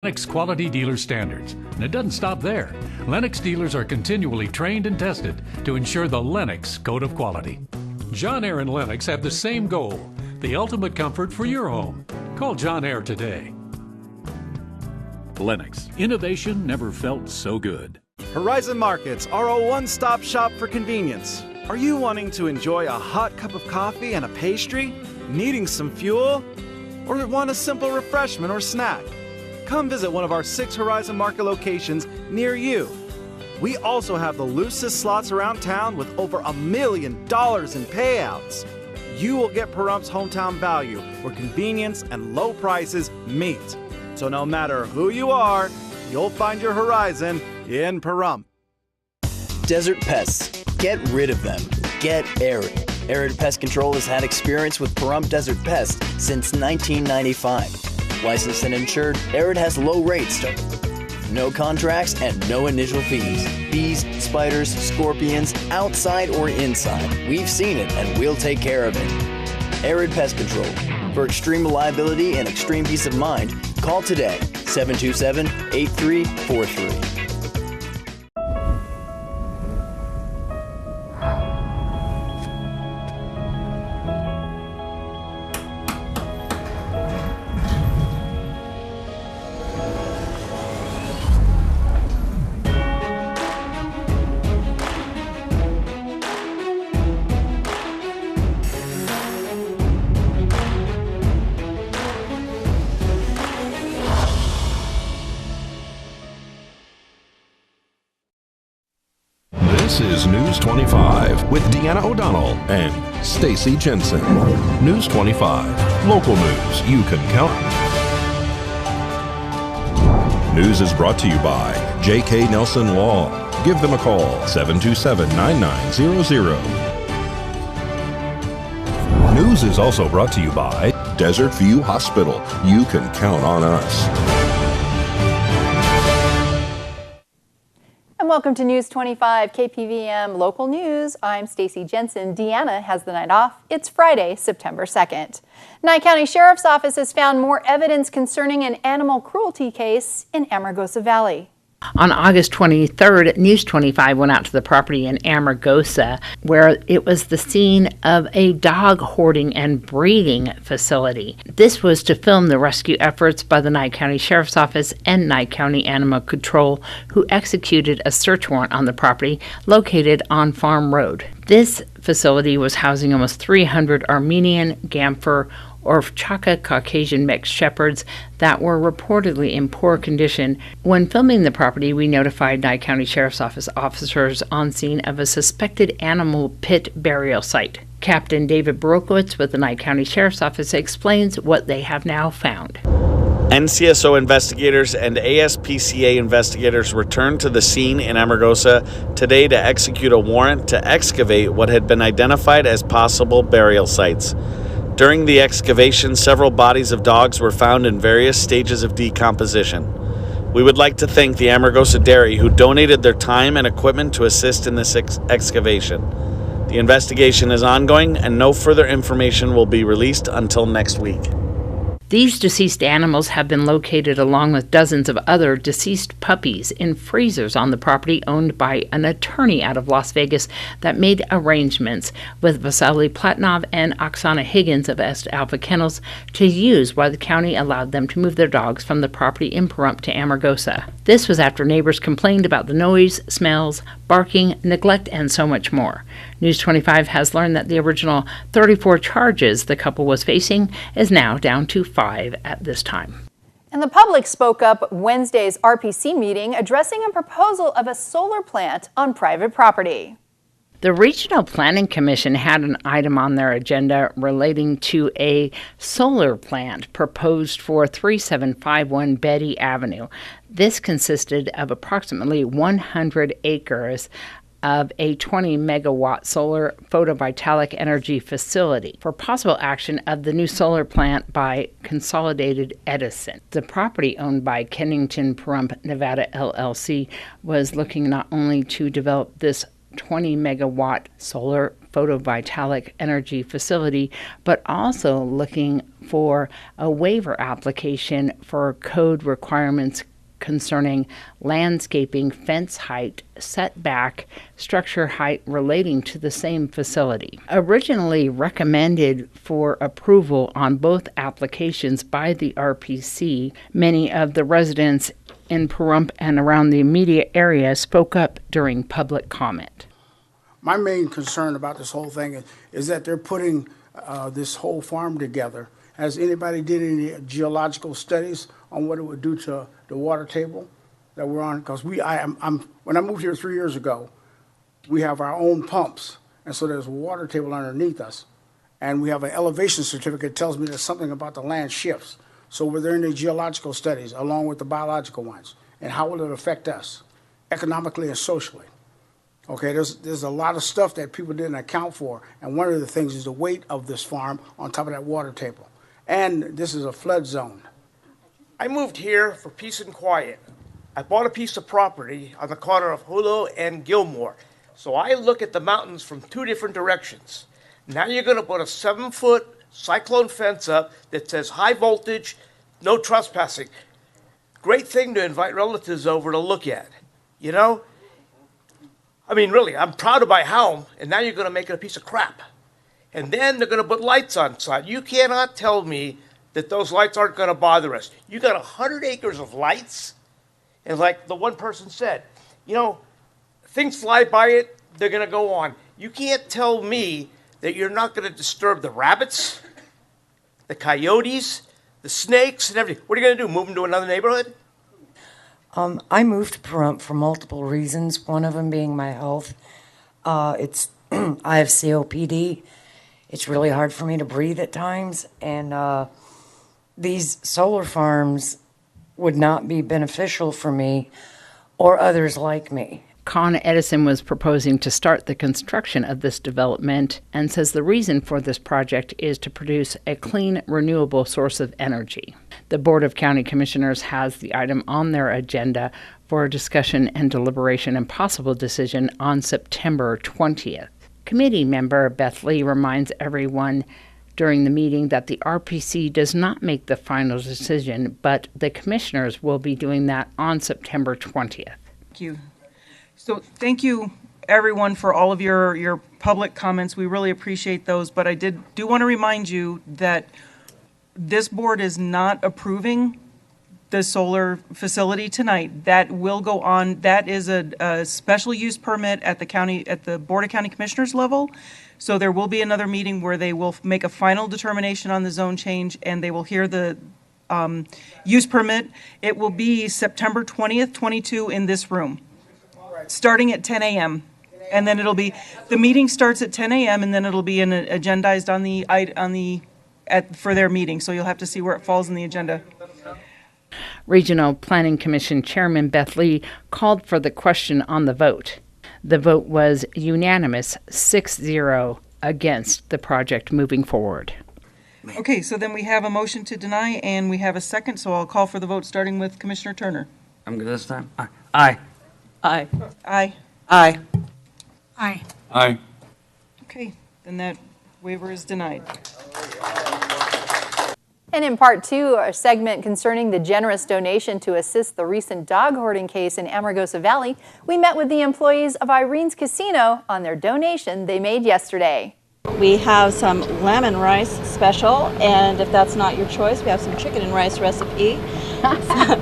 Lennox quality dealer standards. And it doesn't stop there. Lennox dealers are continually trained and tested to ensure the Lennox code of quality. John Eyre and Lennox have the same goal, the ultimate comfort for your home. Call John Eyre today. Lennox, innovation never felt so good. Horizon Markets are a one-stop shop for convenience. Are you wanting to enjoy a hot cup of coffee and a pastry? Needing some fuel? Or want a simple refreshment or snack? Come visit one of our 6 Horizon Market locations near you. We also have the loosest slots around town with over $1 million in payouts. You will get Pahrumph's hometown value where convenience and low prices meet. So no matter who you are, you'll find your Horizon in Pahrump. Desert pests. Get rid of them. Get Arid. Arid Pest Control has had experience with Pahrump Desert Pests since 1995. Licensed and insured, Arid has low rates, no contracts, and no initial fees. Bees, spiders, scorpions, outside or inside. We've seen it and we'll take care of it. Arid Pest Control. For extreme reliability and extreme peace of mind, call today, 727-8343. This is News 25 with Deanna O'Donnell and Stacy Jensen. News 25, local news you can count on. News is brought to you by J.K. Nelson Law. Give them a call, 727-9900. News is also brought to you by Desert View Hospital. You can count on us. Welcome to News 25 KPVM Local News. I'm Stacy Jensen. Deanna has the night off. It's Friday, September 2nd. Nye County Sheriff's Office has found more evidence concerning an animal cruelty case in Amargosa Valley. On August 23rd, News 25 went out to the property in Amargosa, where it was the scene of a dog hoarding and breeding facility. This was to film the rescue efforts by the Nye County Sheriff's Office and Nye County Animal Control, who executed a search warrant on the property located on Farm Road. This facility was housing almost 300 Armenian, Gamfer, or Chaka Caucasian mixed shepherds that were reportedly in poor condition. When filming the property, we notified Nye County Sheriff's Office officers on scene of a suspected animal pit burial site. Captain David Brokowitz with the Nye County Sheriff's Office explains what they have now found. NCSO investigators and ASPCA investigators returned to the scene in Amargosa today to execute a warrant to excavate what had been identified as possible burial sites. During the excavation, several bodies of dogs were found in various stages of decomposition. We would like to thank the Amargosa Dairy, who donated their time and equipment to assist in this excavation. The investigation is ongoing, and no further information will be released until next week. These deceased animals have been located along with dozens of other deceased puppies in freezers on the property owned by an attorney out of Las Vegas that made arrangements with Vasily Platnov and Oksana Higgins of Est Alpha Kennels to use while the county allowed them to move their dogs from the property in Pahrump to Amargosa. This was after neighbors complained about the noise, smells, barking, neglect, and so much more. News 25 has learned that the original 34 charges the couple was facing is now down to 5 at this time. And the public spoke up Wednesday's RPC meeting addressing a proposal of a solar plant on private property. The Regional Planning Commission had an item on their agenda relating to a solar plant proposed for 3751 Betty Avenue. This consisted of approximately 100 acres of a 20 megawatt solar photovoltaic energy facility for possible action of the new solar plant by Consolidated Edison. The property owned by Kennington Pahrump Nevada LLC was looking not only to develop this 20 megawatt solar photovoltaic energy facility, but also looking for a waiver application for code requirements concerning landscaping, fence height, setback, structure height relating to the same facility. Originally recommended for approval on both applications by the RPC, many of the residents in Pahrump and around the immediate area spoke up during public comment. My main concern about this whole thing is that they're putting this whole farm together. Has anybody did any geological studies on what it would do to the water table that we're on? Because when I moved here 3 years ago, we have our own pumps, and so there's a water table underneath us, and we have an elevation certificate that tells me that something about the land shifts. So were there any geological studies along with the biological ones, and how will it affect us economically and socially? Okay, there's a lot of stuff that people didn't account for, and one of the things is the weight of this farm on top of that water table. And this is a flood zone. I moved here for peace and quiet. I bought a piece of property on the corner of Hulu and Gilmore. So I look at the mountains from two different directions. Now you're going to put a 7-foot cyclone fence up that says high voltage, no trespassing. Great thing to invite relatives over to look at, you know? I mean, really, I'm proud of my home, and now you're going to make it a piece of crap. And then they're going to put lights on side. You cannot tell me that those lights aren't going to bother us. You got 100 acres of lights, and like the one person said, you know, things fly by it, they're going to go on. You can't tell me that you're not going to disturb the rabbits, the coyotes, the snakes, and everything. What are you going to do, move them to another neighborhood? I moved to Pahrump for multiple reasons, one of them being my health. I have COPD. It's really hard for me to breathe at times, and these solar farms would not be beneficial for me or others like me. Con Edison was proposing to start the construction of this development and says the reason for this project is to produce a clean, renewable source of energy. The Board of County Commissioners has the item on their agenda for discussion and deliberation and possible decision on September 20th. Committee member Beth Lee reminds everyone during the meeting that the RPC does not make the final decision, but the commissioners will be doing that on September 20th. Thank you. So thank you, everyone, for all of your public comments. We really appreciate those, but I do want to remind you that this board is not approving the solar facility tonight. That will go on. That is a special use permit at the Board of County Commissioners level. So there will be another meeting where they will make a final determination on the zone change, and they will hear the use permit. It will be September 20th, 22 in this room, starting at 10 a.m. And then the meeting starts at 10 a.m. and then it'll be agendized for their meeting. So you'll have to see where it falls in the agenda. Regional Planning Commission Chairman Beth Lee called for the question on the vote. The vote was unanimous, 6-0 against the project moving forward. Okay, so then we have a motion to deny and we have a second, so I'll call for the vote starting with Commissioner Turner. I'm good this time. Aye. Aye. Aye. Aye. Aye. Aye. Okay, then that waiver is denied. And in part two, our segment concerning the generous donation to assist the recent dog hoarding case in Amargosa Valley, we met with the employees of Irene's Casino on their donation they made yesterday. We have some lemon rice special, and if that's not your choice, we have some chicken and rice recipe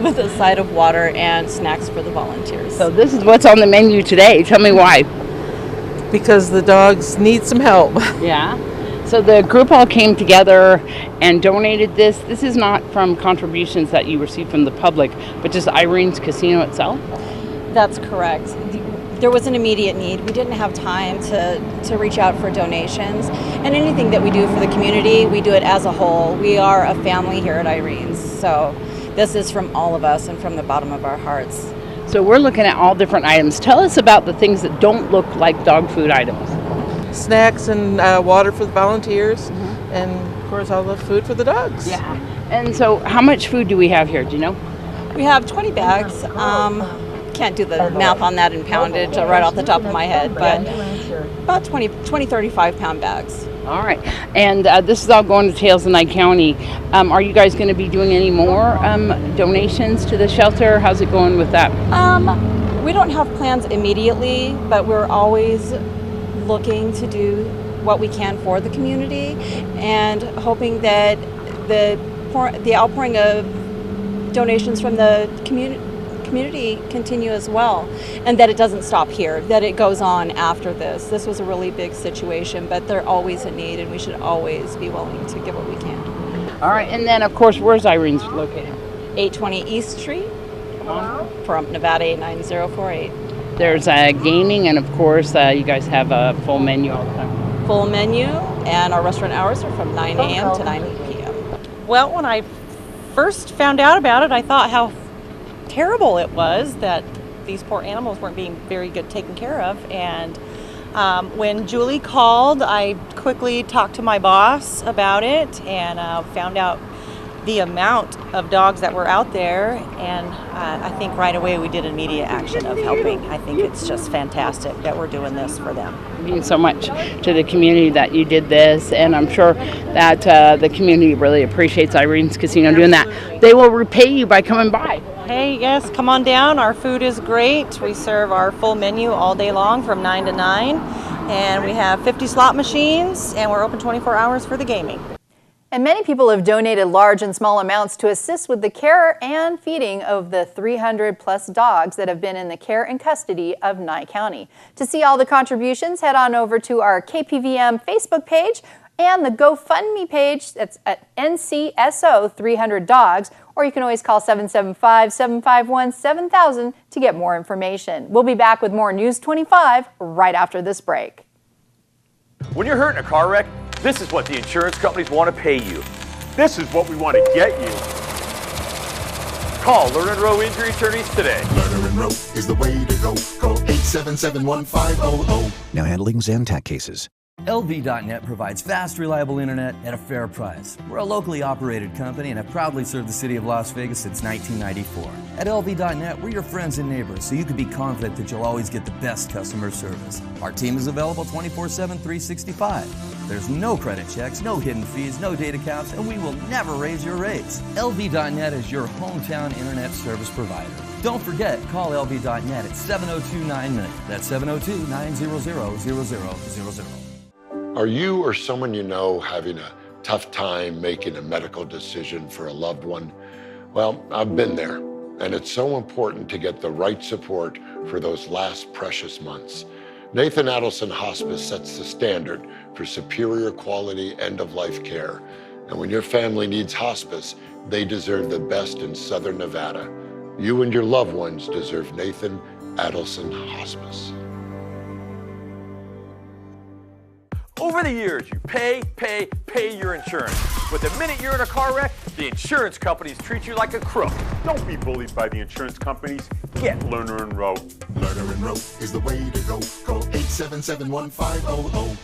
with a side of water and snacks for the volunteers. So this is what's on the menu today. Tell me why. Because the dogs need some help. Yeah. So the group all came together and donated this. This is not from contributions that you received from the public, but just Irene's Casino itself? That's correct. There was an immediate need. We didn't have time to reach out for donations. And anything that we do for the community, we do it as a whole. We are a family here at Irene's. So this is from all of us and from the bottom of our hearts. So we're looking at all different items. Tell us about the things that don't look like dog food items. Snacks and water for the volunteers, and of course all the food for the dogs. Yeah. And so how much food do we have here? Do you know? We have 20 bags. Can't do the math on that in poundage right off the top of my head, but about 35-pound bags. All right. And this is all going to Tales of Nye County. Are you guys going to be doing any more donations to the shelter? How's it going with that? We don't have plans immediately, but we're always looking to do what we can for the community and hoping that the outpouring of donations from the community continue as well, and that it doesn't stop here, that it goes on after this. This was a really big situation, but they're always in need, and we should always be willing to give what we can. All right, and then of course, where's Irene's located? 820 East Street, from Nevada 89048. There's gaming, and of course, you guys have a full menu all the time. Full menu, and our restaurant hours are from 9 a.m. to 9 p.m. Well, when I first found out about it, I thought how terrible it was that these poor animals weren't being very good taken care of. And when Julie called, I quickly talked to my boss about it and found out the amount of dogs that were out there, and I think right away we did immediate action of helping. I think it's just fantastic that we're doing this for them. It means so much to the community that you did this, and I'm sure that the community really appreciates Irene's Casino doing that. They will repay you by coming by. Hey, yes, come on down. Our food is great. We serve our full menu all day long from 9 to 9, and we have 50 slot machines, and we're open 24 hours for the gaming. And many people have donated large and small amounts to assist with the care and feeding of the 300 plus dogs that have been in the care and custody of Nye County. To see all the contributions, head on over to our KPVM Facebook page and the GoFundMe page. That's at NCSO 300 Dogs, or you can always call 775-751-7000 to get more information. We'll be back with more News 25 right after this break. When you're hurt in a car wreck, this is what the insurance companies want to pay you. This is what we want to get you. Call Lerner & Rowe Injury Attorneys today. Lerner & Rowe is the way to go. Call 877-1500. Now handling Zantac cases. LV.net provides fast, reliable internet at a fair price. We're a locally operated company and have proudly served the city of Las Vegas since 1994. At LV.net, we're your friends and neighbors, so you can be confident that you'll always get the best customer service. Our team is available 24/7, 365. There's no credit checks, no hidden fees, no data caps, and we will never raise your rates. LV.net is your hometown internet service provider. Don't forget, call LV.net at 702-9-MINUTE. That's 702-900-0000. Are you or someone you know having a tough time making a medical decision for a loved one? Well, I've been there, and it's so important to get the right support for those last precious months. Nathan Adelson Hospice sets the standard for superior quality end-of-life care. And when your family needs hospice, they deserve the best in Southern Nevada. You and your loved ones deserve Nathan Adelson Hospice. Over the years, you pay your insurance. But the minute you're in a car wreck, the insurance companies treat you like a crook. Don't be bullied by the insurance companies. Get Lerner & Rowe. Lerner & Rowe is the way to go. Call 877-1500.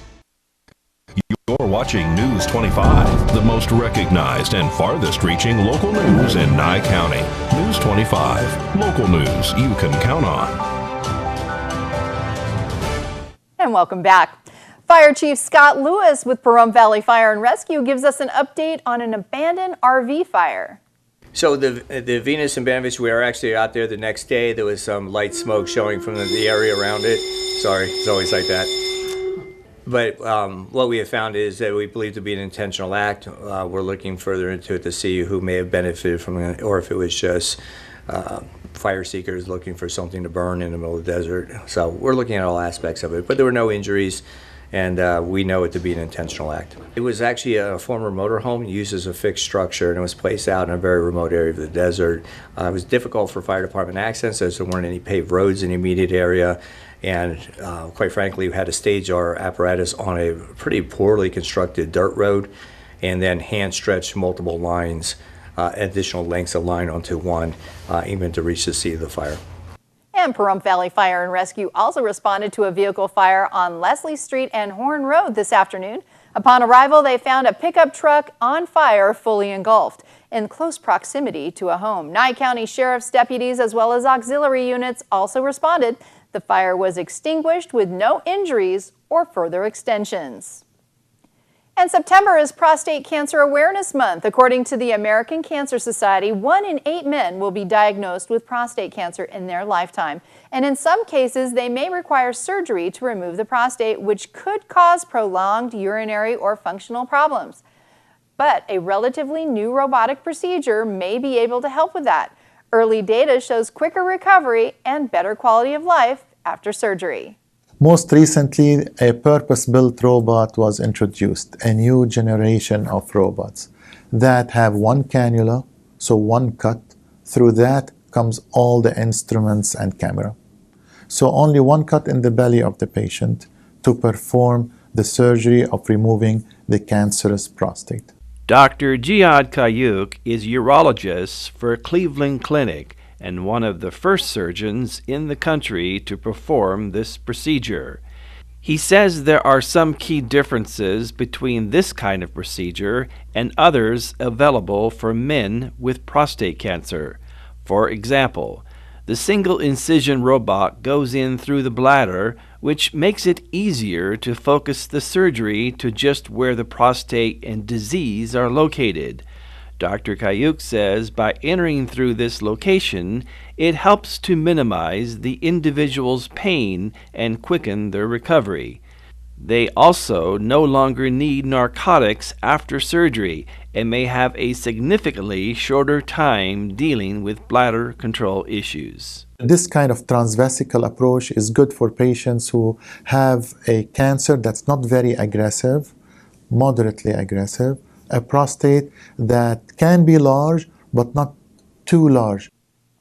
You're watching News 25, the most recognized and farthest reaching local news in Nye County. News 25, local news you can count on. And welcome back. Fire Chief Scott Lewis with Pahrump Valley Fire and Rescue gives us an update on an abandoned RV fire. So the Venus and Banvich, we were actually out there the next day. There was some light smoke showing from the area around it. Sorry, it's always like that. But what we have found is that we believe to be an intentional act. We're looking further into it to see who may have benefited from it, or if it was just fire seekers looking for something to burn in the middle of the desert. So we're looking at all aspects of it. But there were no injuries, and we know it to be an intentional act. It was actually a former motorhome used as a fixed structure, and it was placed out in a very remote area of the desert. It was difficult for fire department access as there weren't any paved roads in the immediate area, and quite frankly, we had to stage our apparatus on a pretty poorly constructed dirt road and then hand stretch multiple lines, additional lengths of line onto one, even to reach the seat of the fire. And Pahrump Valley Fire and Rescue also responded to a vehicle fire on Leslie Street and Horn Road this afternoon. Upon arrival, they found a pickup truck on fire, fully engulfed, in close proximity to a home. Nye County Sheriff's deputies as well as auxiliary units also responded. The fire was extinguished with no injuries or further extensions. And September is Prostate Cancer Awareness Month. According to the American Cancer Society, 1 in 8 men will be diagnosed with prostate cancer in their lifetime. And in some cases, they may require surgery to remove the prostate, which could cause prolonged urinary or functional problems. But a relatively new robotic procedure may be able to help with that. Early data shows quicker recovery and better quality of life after surgery. Most recently, a purpose-built robot was introduced, a new generation of robots that have one cannula, so one cut. Through that comes all the instruments and camera. So only one cut in the belly of the patient to perform the surgery of removing the cancerous prostate. Dr. Jihad Kayuk is urologist for Cleveland Clinic and one of the first surgeons in the country to perform this procedure. He says there are some key differences between this kind of procedure and others available for men with prostate cancer. For example, the single incision robot goes in through the bladder, which makes it easier to focus the surgery to just where the prostate and disease are located. Dr. Kayuk says by entering through this location, it helps to minimize the individual's pain and quicken their recovery. They also no longer need narcotics after surgery and may have a significantly shorter time dealing with bladder control issues. This kind of transvesical approach is good for patients who have a cancer that's not very aggressive, moderately aggressive, a prostate that can be large but not too large.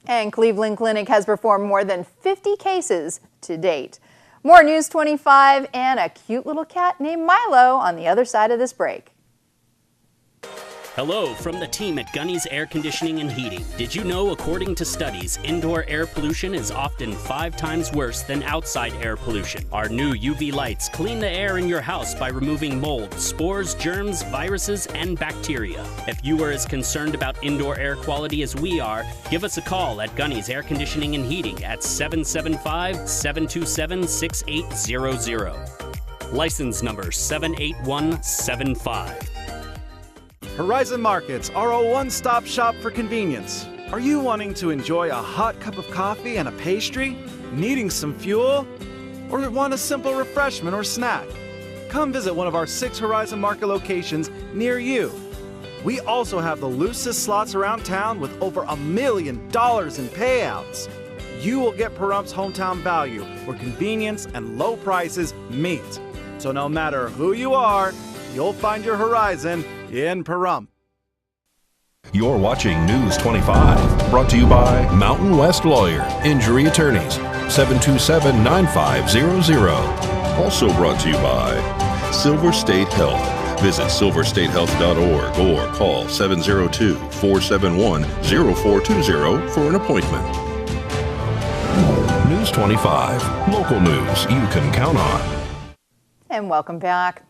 And Cleveland Clinic has performed more than 50 cases to date. More News 25 and a cute little cat named Milo on the other side of this break. Hello from the team at Gunny's Air Conditioning and Heating. Did you know, according to studies, indoor air pollution is often 5 times worse than outside air pollution? Our new UV lights clean the air in your house by removing mold, spores, germs, viruses, and bacteria. If you are as concerned about indoor air quality as we are, give us a call at Gunny's Air Conditioning and Heating at 775-727-6800. License number 78175. Horizon Markets are a one-stop shop for convenience. Are you wanting to enjoy a hot cup of coffee and a pastry? Needing some fuel? Or want a simple refreshment or snack? Come visit one of our 6 Horizon Market locations near you. We also have the loosest slots around town with over $1 million in payouts. You will get Pahrumph's hometown value where convenience and low prices meet. So no matter who you are, you'll find your Horizon in Pahrump. You're watching News 25, brought to you by Mountain West Lawyer, Injury Attorneys, 727-9500. Also brought to you by Silver State Health. Visit silverstatehealth.org or call 702-471-0420 for an appointment. News 25, local news you can count on. And welcome back.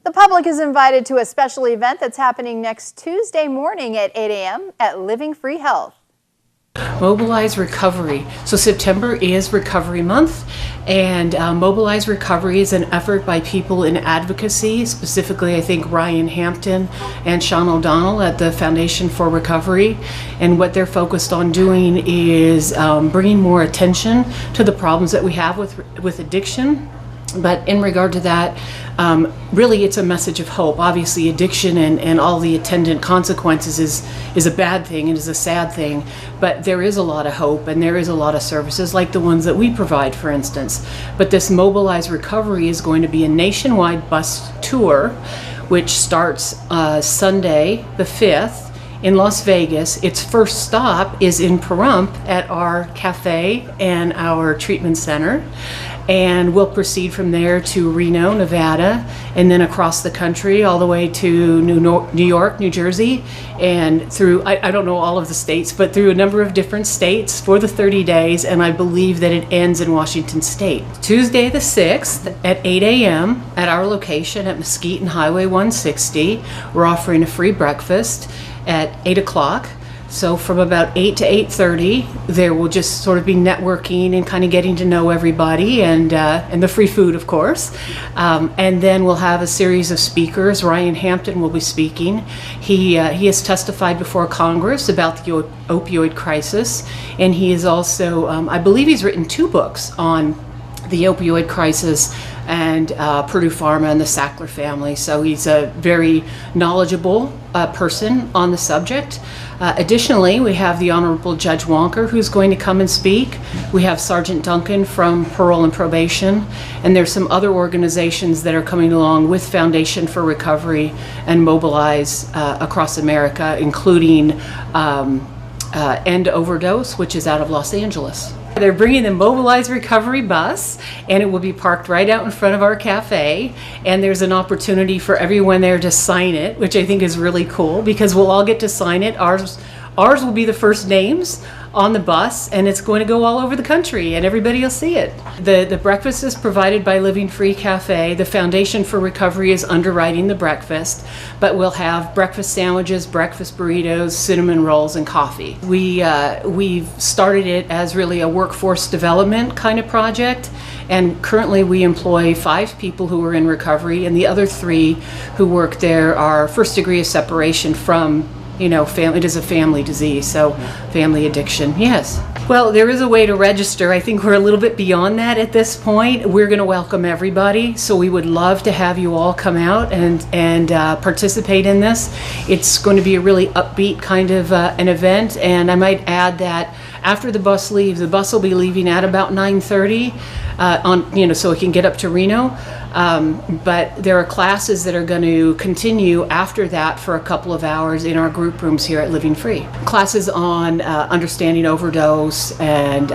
The public is invited to a special event that's happening next Tuesday morning at 8 a.m. at Living Free Health. Mobilize Recovery. So September is Recovery Month, and Mobilize Recovery is an effort by people in advocacy, specifically I think Ryan Hampton and Sean O'Donnell at the Foundation for Recovery. And what they're focused on doing is bringing more attention to the problems that we have with addiction. But in regard to that, really it's a message of hope. Obviously addiction and all the attendant consequences is a bad thing, it is a sad thing, but there is a lot of hope and there is a lot of services like the ones that we provide, for instance. But this Mobilize Recovery is going to be a nationwide bus tour, which starts Sunday the 5th in Las Vegas. Its first stop is in Pahrump at our cafe and our treatment center. And we'll proceed from there to Reno, Nevada, and then across the country all the way to New York, New Jersey, and through, I don't know all of the states, but through a number of different states for the 30 days, and I believe that it ends in Washington State. Tuesday the 6th at 8 a.m. at our location at Mesquite and Highway 160, we're offering a free breakfast at 8 o'clock. So from about 8 to 8:30, there will just sort of be networking and kind of getting to know everybody, and the free food, of course. And then we'll have a series of speakers. Ryan Hampton will be speaking. He has testified before Congress about the opioid crisis, and he is also, I believe he's written 2 books on the opioid crisis and Purdue Pharma and the Sackler family. So he's a very knowledgeable person on the subject. Additionally, we have the Honorable Judge Wonker, who's going to come and speak. We have Sergeant Duncan from Parole and Probation, and there's some other organizations that are coming along with Foundation for Recovery and Mobilize across America, including End Overdose, which is out of Los Angeles. They're bringing the Mobilize Recovery bus, and it will be parked right out in front of our cafe, and there's an opportunity for everyone there to sign it, which I think is really cool because we'll all get to sign it. Ours will be the first names on the bus, and it's going to go all over the country, and everybody will see it. The breakfast is provided by Living Free Cafe. The Foundation for Recovery is underwriting the breakfast, but we'll have breakfast sandwiches, breakfast burritos, cinnamon rolls, and coffee. We've started it as really a workforce development kind of project, and currently we employ 5 people who are in recovery, and the other 3 who work there are first degree of separation from it is a family disease, so family addiction, yes. Well, there is a way to register. I think we're a little bit beyond that at this point. We're going to welcome everybody, so we would love to have you all come out and participate in this. It's going to be a really upbeat kind of an event, and I might add that after the bus leaves, the bus will be leaving at about 9:30 so it can get up to Reno. But there are classes that are going to continue after that for a couple of hours in our group rooms here at Living Free. Classes on understanding overdose and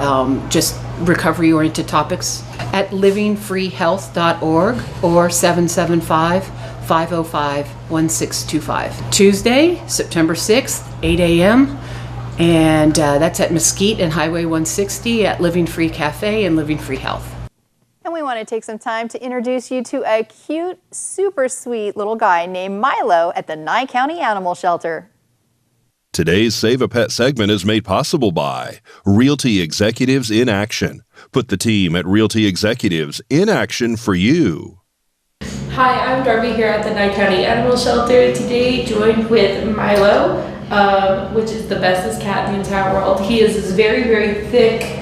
just recovery-oriented topics at livingfreehealth.org or 775-505-1625. Tuesday, September 6th, 8 a.m., and that's at Mesquite and Highway 160 at Living Free Cafe and Living Free Health. And we want to take some time to introduce you to a cute, super sweet little guy named Milo at the Nye County Animal Shelter. Today's Save a Pet segment is made possible by Realty Executives in Action. Put the team at Realty Executives in action for you. Hi, I'm Darby here at the Nye County Animal Shelter. Today, joined with Milo, which is the bestest cat in the entire world. He is this very, very thick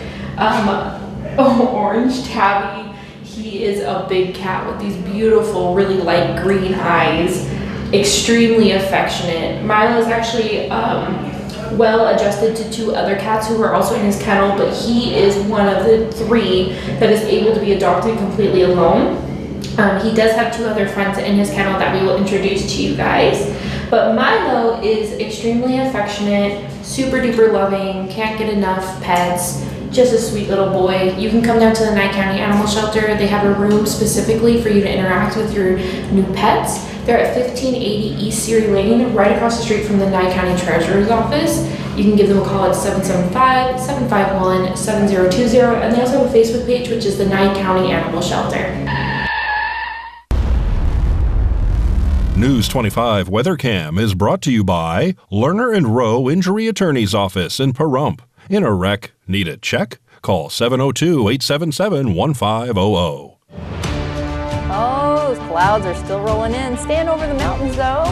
orange tabby. He is a big cat with these beautiful, really light green eyes, extremely affectionate. Milo is actually well adjusted to 2 other cats who are also in his kennel, but he is one of the 3 that is able to be adopted completely alone. He does have 2 other friends in his kennel that we will introduce to you guys. But Milo is extremely affectionate, super duper loving, can't get enough pets. Just a sweet little boy. You can come down to the Nye County Animal Shelter. They have a room specifically for you to interact with your new pets. They're at 1580 East Seary Lane, right across the street from the Nye County Treasurer's Office. You can give them a call at 775-751-7020, and they also have a Facebook page, which is the Nye County Animal Shelter. News 25 WeatherCam is brought to you by Lerner and Rowe Injury Attorney's Office in Pahrump. In a wreck, need a check? Call 702-877-1500. Oh, those clouds are still rolling in. Staying over the mountains, though.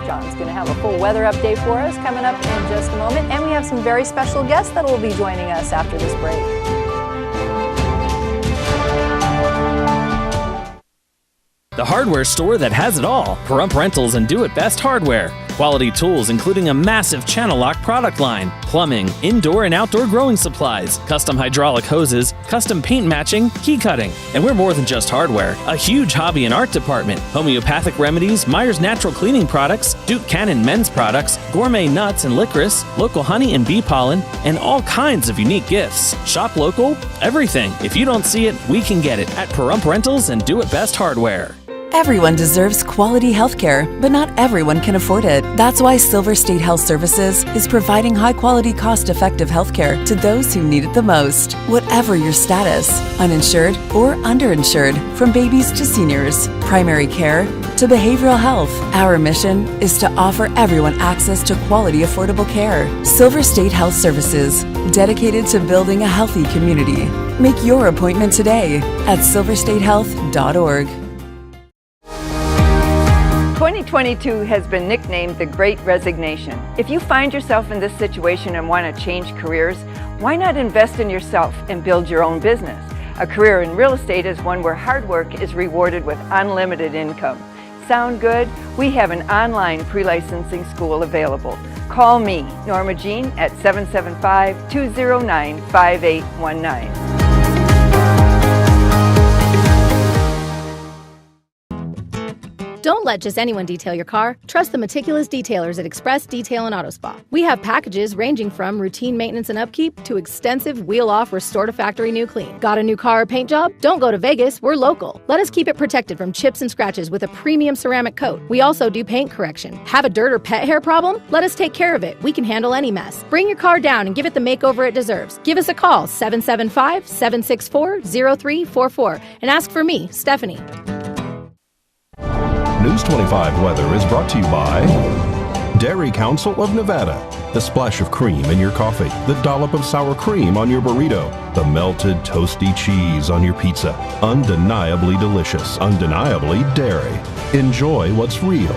John's going to have a full weather update for us coming up in just a moment. And we have some very special guests that will be joining us after this break. The hardware store that has it all. Pahrump Rentals and Do It Best Hardware. Quality tools including a massive channel lock product line, plumbing, indoor and outdoor growing supplies, custom hydraulic hoses, custom paint matching, key cutting. And we're more than just hardware. A huge hobby and art department, homeopathic remedies, Myers Natural Cleaning Products, Duke Cannon men's products, gourmet nuts and licorice, local honey and bee pollen, and all kinds of unique gifts. Shop local, everything. If you don't see it, we can get it at Pahrump Rentals and Do It Best Hardware. Everyone deserves quality healthcare, but not everyone can afford it. That's why Silver State Health Services is providing high-quality, cost-effective healthcare to those who need it the most. Whatever your status, uninsured or underinsured, from babies to seniors, primary care to behavioral health, our mission is to offer everyone access to quality, affordable care. Silver State Health Services, dedicated to building a healthy community. Make your appointment today at silverstatehealth.org. 2022 has been nicknamed the Great Resignation. If you find yourself in this situation and want to change careers, why not invest in yourself and build your own business? A career in real estate is one where hard work is rewarded with unlimited income. Sound good? We have an online pre-licensing school available. Call me, Norma Jean, at 775-209-5819. Don't let just anyone detail your car. Trust the meticulous detailers at Express Detail and Auto Spa. We have packages ranging from routine maintenance and upkeep to extensive wheel-off restore-to-factory new clean. Got a new car or paint job? Don't go to Vegas. We're local. Let us keep it protected from chips and scratches with a premium ceramic coat. We also do paint correction. Have a dirt or pet hair problem? Let us take care of it. We can handle any mess. Bring your car down and give it the makeover it deserves. Give us a call, 775-764-0344, and ask for me, Stephanie. News 25 weather is brought to you by Dairy Council of Nevada. The splash of cream in your coffee, the dollop of sour cream on your burrito, the melted toasty cheese on your pizza. Undeniably delicious, undeniably dairy. Enjoy what's real.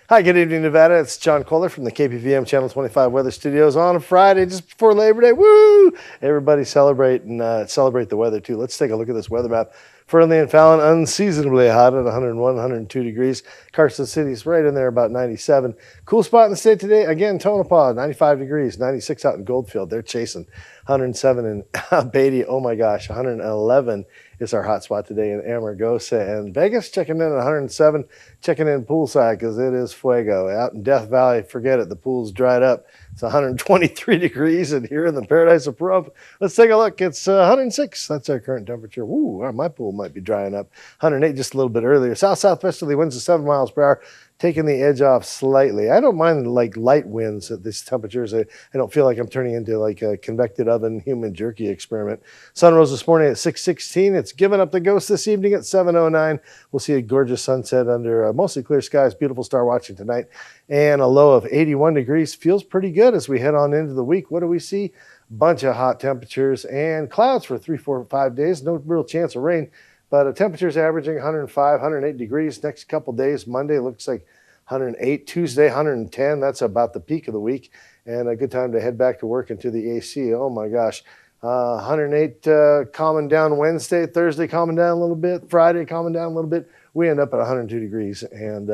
Hi, good evening, Nevada. It's John Kohler from the KPVM Channel 25 Weather Studios on a Friday just before Labor Day. Woo! Everybody celebrate the weather, too. Let's take a look at this weather map. Fernley and Fallon, unseasonably hot at 101, 102 degrees. Carson City's right in there, about 97. Cool spot in the state today, again, Tonopah, 95 degrees, 96 out in Goldfield. They're chasing 107 in Beatty. Oh, my gosh, 111 is our hot spot today in Amargosa. And Vegas checking in at 107, checking in poolside because it is fuego. Out in Death Valley, forget it, the pool's dried up. It's 123 degrees, and here in the Paradise of Pahrump, let's take a look. It's 106. That's our current temperature. Woo, my pool might be drying up. 108 just a little bit earlier. South-southwesterly winds at 7 miles per hour, taking the edge off slightly. I don't mind like light winds at these temperatures. I don't feel like I'm turning into like a convected oven human jerky experiment. Sun rose this morning at 6:16. It's giving up the ghost this evening at 7:09. We'll see a gorgeous sunset under mostly clear skies. Beautiful star watching tonight. And a low of 81 degrees. Feels pretty good as we head on into the week. What do we see? Bunch of hot temperatures and clouds for 3, 4, 5 days. No real chance of rain. But temperatures averaging 105, 108 degrees. Next couple days, Monday looks like 108. Tuesday, 110. That's about the peak of the week. And a good time to head back to work into the AC. Oh, my gosh. 108 calming down Wednesday. Thursday calming down a little bit. Friday calming down a little bit. We end up at 102 degrees. And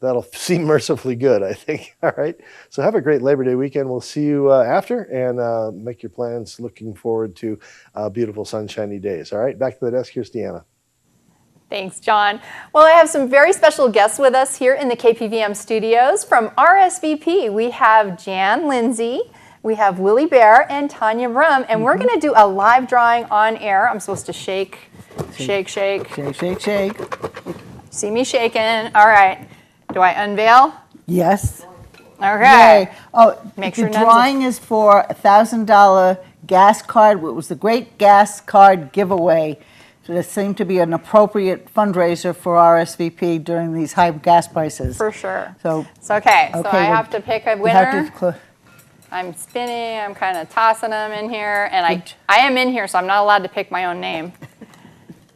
that'll seem mercifully good, I think. All right. So have a great Labor Day weekend. We'll see you after and make your plans. Looking forward to beautiful sunshiny days. All right. Back to the desk. Here's Deanna. Thanks, John. Well, I have some very special guests with us here in the KPVM studios. From RSVP, we have Jan Lindsay, we have Willie Bear, and Tanya Brum, and we're going to do a live drawing on air. I'm supposed to shake. See me shaking. All right. Do I unveil? Yes. Okay. Yay. Oh, Make the sure drawing is for a $1,000 gas card. It was the Great Gas Card Giveaway. So there seemed to be an appropriate fundraiser for RSVP during these high gas prices. For sure. So it's okay. So I have to pick a winner. I'm spinning. I'm kind of tossing them in here, and I am in here, so I'm not allowed to pick my own name.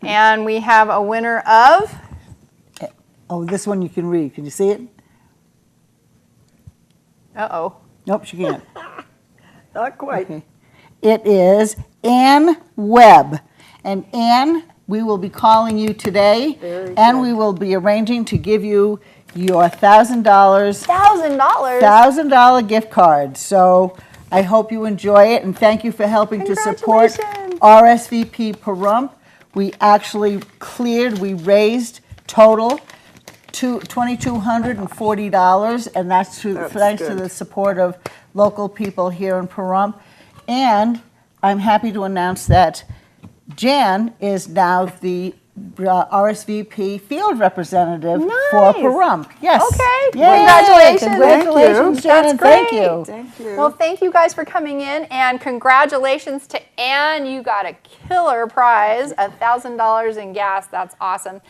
And we have a winner of. Oh, this one you can read. Can you see it? Uh-oh. Nope, she can't. Not quite. Okay. It is Ann Webb. And Ann, we will be calling you today, and we will be arranging to give you your $1,000. $1,000 gift card. So I hope you enjoy it, and thank you for helping to support RSVP Pahrump. We actually we raised total $2,240, and that's thanks to the support of local people here in Pahrump. And I'm happy to announce that Jan is now the RSVP field representative for Pahrump. Yes. Okay. Yay. Congratulations. Congratulations, Shannon. That's great. Thank you. Thank you. Well, thank you guys for coming in, and congratulations to Ann. You got a killer prize, $1,000 in gas. That's awesome.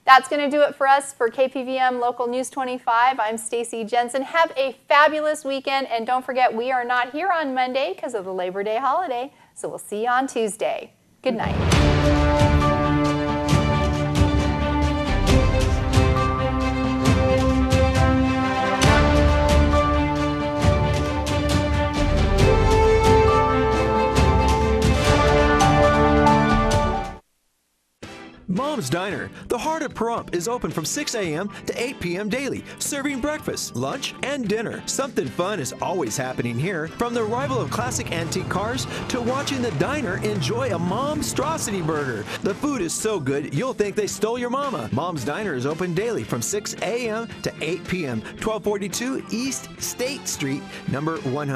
That's going to do it for us for KPVM Local News 25. I'm Stacy Jensen. Have a fabulous weekend, and don't forget, we are not here on Monday because of the Labor Day holiday, so we'll see you on Tuesday. Good night. Mom's Diner, the heart of Pahrump, is open from 6 a.m. to 8 p.m. daily, serving breakfast, lunch, and dinner. Something fun is always happening here, from the arrival of classic antique cars to watching the diner enjoy a Momstrosity burger. The food is so good, you'll think they stole your mama. Mom's Diner is open daily from 6 a.m. to 8 p.m., 1242 East State Street, number 100.